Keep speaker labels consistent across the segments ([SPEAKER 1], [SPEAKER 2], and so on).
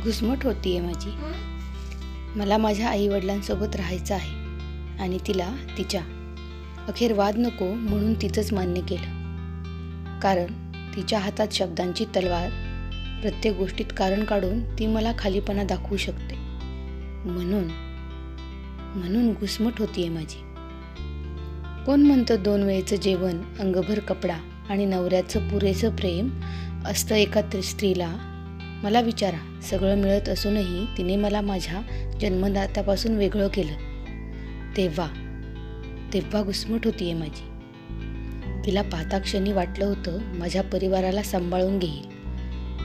[SPEAKER 1] घुसमट होतीये माझी. मला माझ्या आईवडिलांसोबत राहायचं आहे आणि तिला तिच्या. अखेर वाद नको म्हणून तिचंच मान्य केलं. कारण तिच्या हातात शब्दांची तलवार. प्रत्येक गोष्टीत कारण काढून ती मला खालीपणा दाखवू शकते. म्हणून घुसमट होतीये माझी. कोण म्हणतं 2 वेळेचं जेवण, अंगभर कपडा आणि नवऱ्याचं पुरेसं प्रेम असतं एका स्त्रीला. मला विचारा, सगळं मिळत असूनही तिने मला माझ्या जन्मदात्यापासून वेगळं केलं. तेव्हा घुसमट होतीये माझी. तिला पाहता क्षणी वाटलं होतं माझ्या परिवाराला सांभाळून घेईल.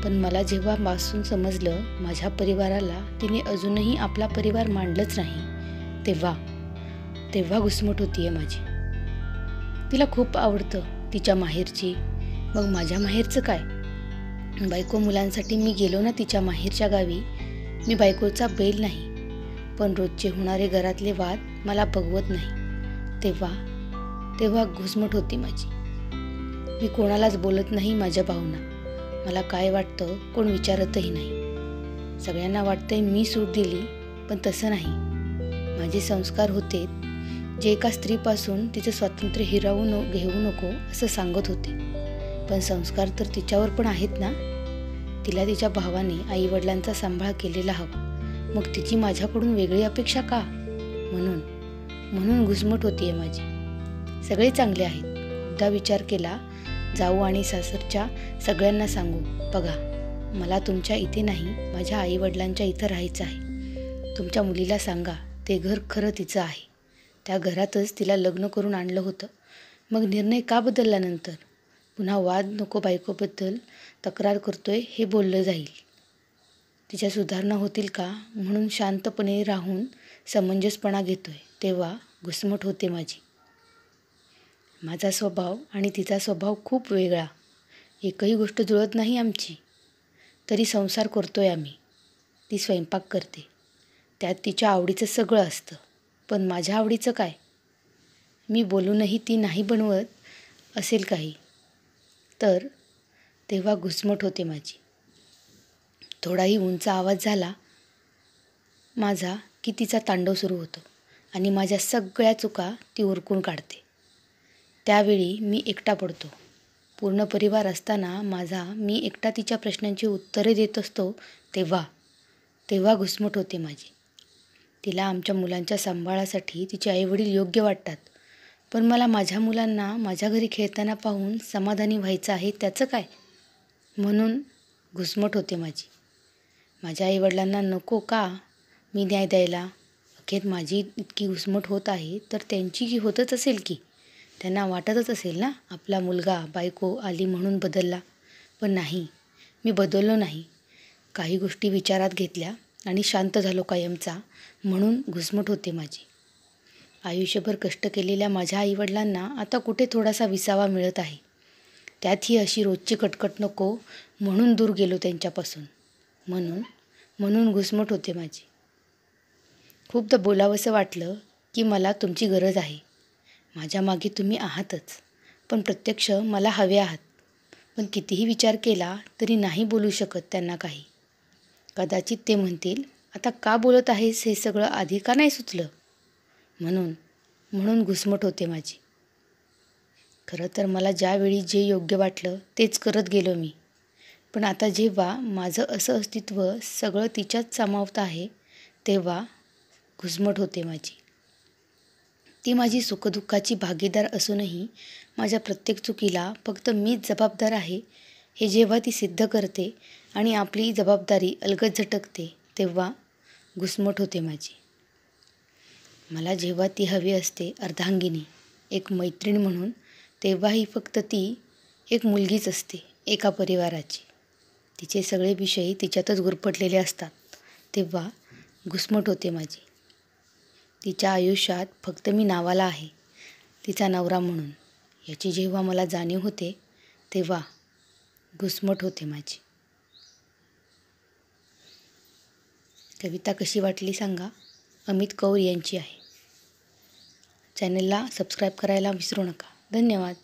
[SPEAKER 1] पण मला जेव्हापासून समजलं माझ्या परिवाराला तिने अजूनही आपला परिवार मांडलंच नाही, तेव्हा घुसमट होतीये माझी. तिला खूप आवडतं तिच्या माहेरची. मग माझ्या माहेरचं काय? बायको मुलांसाठी मी गेलो ना तिच्या माहेरच्या गावी. मी बायकोचा बैल नाही. पण रोजचे होणारे घरातले वाद मला बघवत नाही. तेव्हा घुसमट होती माझी. मी कोणालाच बोलत नाही माझ्या भावना. मला काय वाटतं कोण विचारतही नाही. सगळ्यांना वाटतंय मी सूट दिली, पण तसं नाही. माझे संस्कार होते जे एका स्त्रीपासून तिचं स्वातंत्र्य हिरावून घेऊ नको असं सांगत होते. पण संस्कार तर तिच्यावर पण आहेत ना. तिला तिच्या भावाने आईवडिलांचा सांभाळ केलेला हवा. मग तिची माझ्याकडून वेगळी अपेक्षा का? म्हणून घुसमट होतीये माझी. सगळे चांगले आहेत. खूपदा विचार केला जाऊ आणि सासरच्या सगळ्यांना सांगू, बघा मला तुमच्या इथे नाही माझ्या आईवडिलांच्या इथं राहायचं आहे. तुमच्या मुलीला सांगा ते घर खरं तिचं आहे. त्या घरातच तिला लग्न करून आणलं होतं. मग निर्णय का बदलला नंतर? पुन्हा वाद नको बायकोबद्दल तक्रार करतोय हे बोललं जाईल. तिच्या सुधारणा होतील का म्हणून शांतपणे राहून समंजसपणा घेतोय. तेव्हा घुसमट होते माझी. माझा स्वभाव आणि तिचा स्वभाव खूप वेगळा. एकही गोष्ट जुळत नाही आमची. तरी संसार करतोय आम्ही. ती स्वयंपाक करते. त्यात तिच्या आवडीचं सगळं असतं. पण माझ्या आवडीचं काय? मी बोलूनही ती नाही बनवत असेल काही तर तेव्हा घुसमट होते माझी. थोडाही उंच आवाज झाला माझा की तिचा तांडव सुरू होतो आणि माझ्या सगळ्या चुका ती उरकून काढते. त्यावेळी मी एकटा पडतो. पूर्ण परिवार असताना मी एकटा तिच्या प्रश्नांची उत्तरे देत असतो. तेव्हा घुसमट होते माझी. तिला आमच्या मुलांच्या सांभाळासाठी तिचे आईवडील योग्य वाटतात. पण मला माझ्या मुलांना माझ्या घरी खेळताना पाहून समाधानी व्हायचं आहे, त्याचं काय? म्हणून घुसमट होते माझी. माझ्या आईवडिलांना नको का मी न्याय द्यायला? अखेर माझी इतकी घुसमट होत आहे तर त्यांची होतच असेल की. त्यांना वाटतच असेल ना आपला मुलगा बायको आली म्हणून बदलला. पण नाही, मी बदललो नाही. काही गोष्टी विचारात घेतल्या आणि शांत झालो कायमचा. म्हणून घुसमट होते माझी. आयुष्यभर कष्ट केलेल्या माझ्या आईवडिलांना आता कुठे थोडासा विसावा मिळत आहे. त्यातही अशी रोजची कटकट नको म्हणून दूर गेलो त्यांच्यापासून. म्हणून घुसमट होते माझी. खूपदा बोलावंसं वाटलं की मला तुमची गरज आहे. माझ्या मागे तुम्ही आहातच. पण प्रत्यक्ष मला हवे आहात. पण कितीही विचार केला तरी नाही बोलू शकत त्यांना काही. कदाचित ते म्हणतील, आता का बोलत आहेस हे सगळं आधी का नाही सुचलं? म्हणून घुसमट होते माझी. खरं तर मला ज्यावेळी जे योग्य वाटलं तेच करत गेलो मी. पण आता जेव्हा माझं असं अस्तित्व सगळं तिच्यात सामावत आहे तेव्हा घुसमट होते माझी. ती माझी सुखदुःखाची भागीदार असूनही माझ्या प्रत्येक चुकीला फक्त मीच जबाबदार आहे हे जेव्हा ती सिद्ध करते आणि आपली जबाबदारी अलगद झटकते तेव्हा घुसमट होते माझी. मला जेव्हा ती हवी असते अर्धांगिनी, एक मैत्रीण म्हणून, तेव्हाही फक्त ती एक मुलगीच असते एका परिवाराची. तिचे सगळे विषय तिच्यातच गुरफटलेले असतात. तेव्हा घुसमट होते माझी. तिच्या आयुष्यात फक्त मी नावाला आहे, तिचा नवरा म्हणून. याची जेव्हा मला जाणीव होते तेव्हा घुसमट होते माझी. कविता कशी वाटली सांगा. अमित कौर यांची आहे. चॅनलला सबस्क्राईब करायला विसरू नका. धन्यवाद.